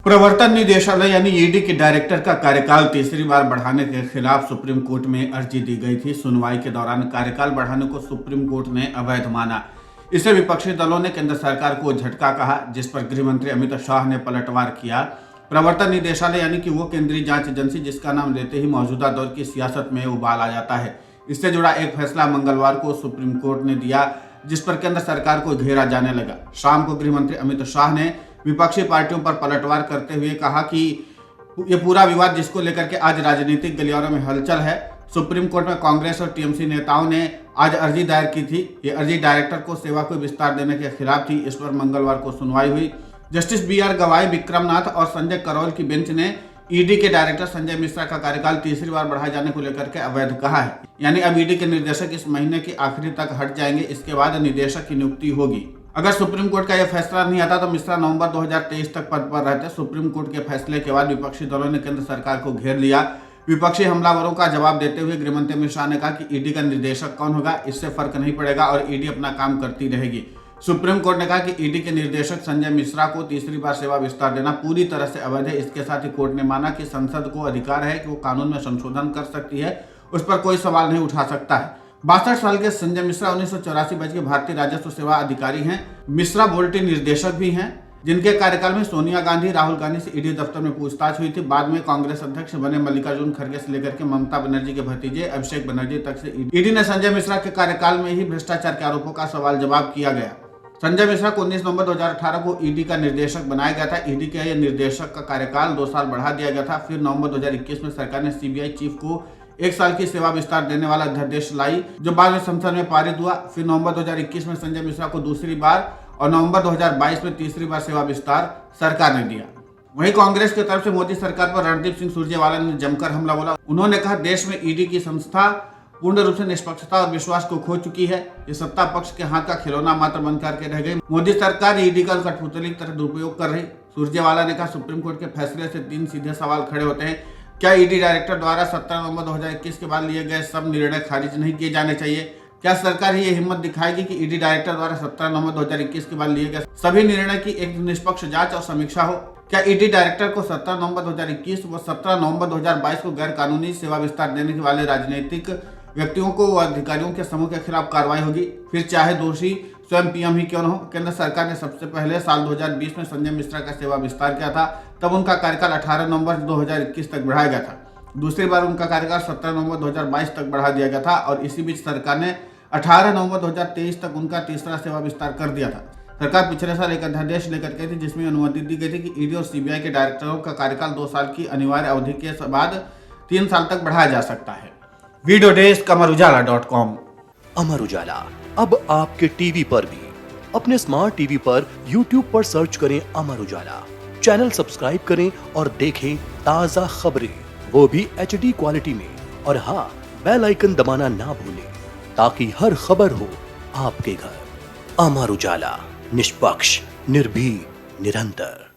प्रवर्तन निदेशालय यानी ईडी के डायरेक्टर का कार्यकाल तीसरी बार बढ़ाने के खिलाफ सुप्रीम कोर्ट में अर्जी दी गई थी। सुनवाई के दौरान कार्यकाल बढ़ाने को सुप्रीम कोर्ट ने अवैध माना। इसे विपक्षी दलों ने केंद्र सरकार को झटका कहा, जिस पर गृह मंत्री अमित शाह ने पलटवार किया। प्रवर्तन निदेशालय यानी कि वो केंद्रीय जांच एजेंसी जिसका नाम लेते ही मौजूदा दौर की सियासत में उबाल आ जाता है। इससे जुड़ा एक फैसला मंगलवार को सुप्रीम कोर्ट ने दिया, जिस पर केंद्र सरकार को घेरा जाने लगा। शाम को गृह मंत्री अमित शाह ने विपक्षी पार्टियों पर पलटवार करते हुए कहा कि ये पूरा विवाद जिसको लेकर के आज राजनीतिक गलियारों में हलचल है, सुप्रीम कोर्ट में कांग्रेस और टीएमसी नेताओं ने आज अर्जी दायर की थी। ये अर्जी डायरेक्टर को सेवा को विस्तार देने के खिलाफ थी। इस पर मंगलवार को सुनवाई हुई। जस्टिस BR गवाई, विक्रम नाथ और संजय करोल की बेंच ने ईडी के डायरेक्टर संजय मिश्रा का कार्यकाल तीसरी बार बढ़ाए जाने को लेकर के अवैध कहा है। यानी अब ईडी के निर्देशक इस महीने की आखिरी तक हट जाएंगे। इसके बाद निदेशक की नियुक्ति होगी। अगर सुप्रीम कोर्ट का यह फैसला नहीं आता तो मिश्रा नवंबर 2023 तक पद पर रहते। सुप्रीम कोर्ट के फैसले के बाद विपक्षी दलों ने केंद्र सरकार को घेर लिया। विपक्षी हमलावरों का जवाब देते हुए गृह मंत्री अमित शाह ने कहा कि ईडी का निर्देशक कौन होगा, इससे फर्क नहीं पड़ेगा और ईडी अपना काम करती रहेगी। सुप्रीम कोर्ट ने कहा कि ईडी के निर्देशक संजय मिश्रा को तीसरी बार सेवा विस्तार देना पूरी तरह से अवैध है। इसके साथ ही कोर्ट ने माना कि संसद को अधिकार है कि वो कानून में संशोधन कर सकती है, उस पर कोई सवाल नहीं उठा सकता है। 62 साल के संजय मिश्रा 1984 बैच के भारतीय राजस्व सेवा अधिकारी हैं। मिश्रा बोल्टी निर्देशक भी हैं, जिनके कार्यकाल में सोनिया गांधी, राहुल गांधी से ईडी दफ्तर में पूछताछ हुई थी। बाद में कांग्रेस अध्यक्ष बने मल्लिकार्जुन खड़गे से लेकर के ममता बनर्जी के भतीजे अभिषेक बनर्जी तक से ईडी ने संजय मिश्रा के कार्यकाल में ही भ्रष्टाचार के आरोपों का सवाल जवाब किया गया। संजय मिश्रा को 19 नवंबर 2018 को ईडी का निर्देशक बनाया गया था। ईडी के निर्देशक का कार्यकाल 2 साल बढ़ा दिया गया था। फिर नवंबर 2021 में सरकार ने सीबीआई चीफ को 1 साल की सेवा विस्तार देने वाला अध्यादेश लाई, जो बाद में संसद में पारित हुआ। फिर नवंबर 2021 में संजय मिश्रा को दूसरी बार और नवंबर 2022 में तीसरी बार सेवा विस्तार सरकार ने दिया। वहीं कांग्रेस की तरफ से मोदी सरकार पर रणदीप सिंह सुरजेवाला ने जमकर हमला बोला। उन्होंने कहा, देश में ईडी की संस्था पूर्ण रूप से निष्पक्षता और विश्वास को खो चुकी है। ये सत्ता पक्ष के हाथ का खिलौना मात्र बन करके रह गई। मोदी सरकार ईडी का कठपुतली की तरह दुरुपयोग कर रही। सुरजेवाला ने कहा, सुप्रीम कोर्ट के फैसले से 3 सीधे सवाल खड़े होते हैं। क्या ईडी डायरेक्टर द्वारा 17 नवंबर 2021 के बाद लिए गए सब निर्णय खारिज नहीं किए जाने चाहिए? क्या सरकार ये हिम्मत दिखाएगी कि ईडी डायरेक्टर द्वारा 17 नवंबर 2021 के बाद लिए गए सभी निर्णय की एक निष्पक्ष जांच और समीक्षा हो? क्या ईडी डायरेक्टर को 17 नवंबर 2021 व 17 नवंबर 2022 को गैर कानूनी सेवा विस्तार देने वाले राजनीतिक व्यक्तियों को व अधिकारियों के समूह के खिलाफ कार्रवाई होगी? फिर चाहे दोषी स्वयं पीएम ही क्यों न हो। केंद्र सरकार ने सबसे पहले साल 2020 में संजय मिश्रा का सेवा विस्तार किया था। तब उनका कार्यकाल 18 नवंबर 2021 तक बढ़ाया गया था। दूसरी बार उनका कार्यकाल 17 नवंबर 2022 तक बढ़ा दिया गया था और इसी बीच सरकार ने 18 नवंबर 2023 तक उनका तीसरा सेवा विस्तार कर दिया था। सरकार पिछले साल एक अध्यादेश लेकर गई थी, जिसमें अनुमति दी गई थी कि ईडी और सीबीआई के डायरेक्टरों का कार्यकाल 2 साल की अनिवार्य अवधि के बाद 3 साल तक बढ़ाया जा सकता है। Video desk अमरउजाला.com। अमर उजाला अब आपके टीवी पर भी। अपने स्मार्ट टीवी पर YouTube पर सर्च करें अमर उजाला, चैनल सब्सक्राइब करें और देखें ताजा खबरें, वो भी HD क्वालिटी में। और हाँ, बेल आइकन दबाना ना भूलें ताकि हर खबर हो आपके घर। अमर उजाला, निष्पक्ष, निर्भीक, निरंतर।